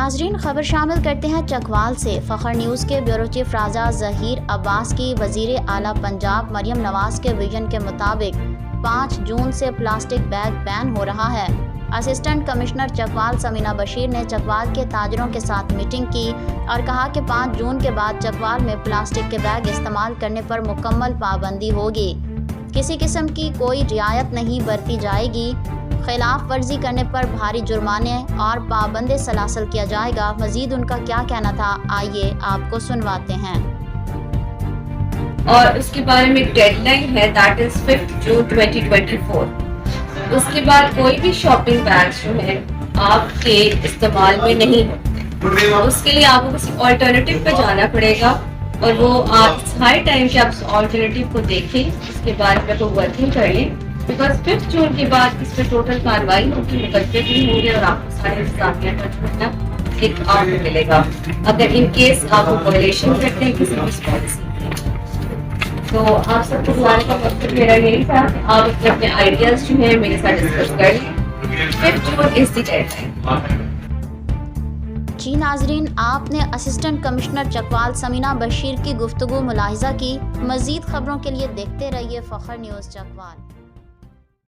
ناظرین خبر شامل کرتے ہیں چکوال سے۔ فخر نیوز کے بیورو چیف راجہ ظہیر عباس کی وزیر اعلیٰ پنجاب مریم نواز کے ویژن کے مطابق 5 جون سے پلاسٹک بیگ بین ہو رہا ہے۔ اسسٹنٹ کمشنر چکوال سمینہ بشیر نے چکوال کے تاجروں کے ساتھ میٹنگ کی اور کہا کہ 5 جون کے بعد چکوال میں پلاسٹک کے بیگ استعمال کرنے پر مکمل پابندی ہوگی۔ کسی قسم کی کوئی رعایت نہیں برتی جائے گی۔ خلاف ورزی کرنے پر بھاری جرمانے اور پابند سلاسل کیا جائے گا۔ مزید ان کا کیا کہنا تھا، آئیے آپ کو سنواتے ہیں۔ اور اس کے بارے میں ایک ڈیڈ لائن ہے، دیٹ از 5 جون 2024۔ اس کے بعد کوئی بھی شاپنگ بیگز جو ہے آپ کے استعمال میں نہیں ہوتے۔ اس کے لیے آپ کو کسی آلٹرنیٹیو پہ جانا پڑے گا، اور وہ آپ ہر ٹائم کہ آپ اس آلٹرنیٹیو کو دیکھیں، اس کے بارے میں کوئی ورکنگ کر لیں، بیکاز 5 جون کے بعد اس پہ ٹوٹل کارروائی ہوگی، مقدمے بھی ہوں گے اور آپ کو سارے انتظامیہ کا جو ہے نا ایک آرڈر ملے گا اگر ان کیس آپ کو وائلیشن کرتے ہیں کسی بھی پالیسی کی۔ تو آپ سب کو بلانے کا مقصد میرا یہی تھا کہ آپ اپنے آئیڈیاز جو ہیں میرے ساتھ ڈسکس کر لیں۔ 5 جون از دی ڈیڈ لائن۔ جی ناظرین، آپ نے اسسٹنٹ کمشنر چکوال سمینہ بشیر کی گفتگو ملاحظہ کی۔ مزید خبروں کے لیے دیکھتے رہیے فخر نیوز چکوال۔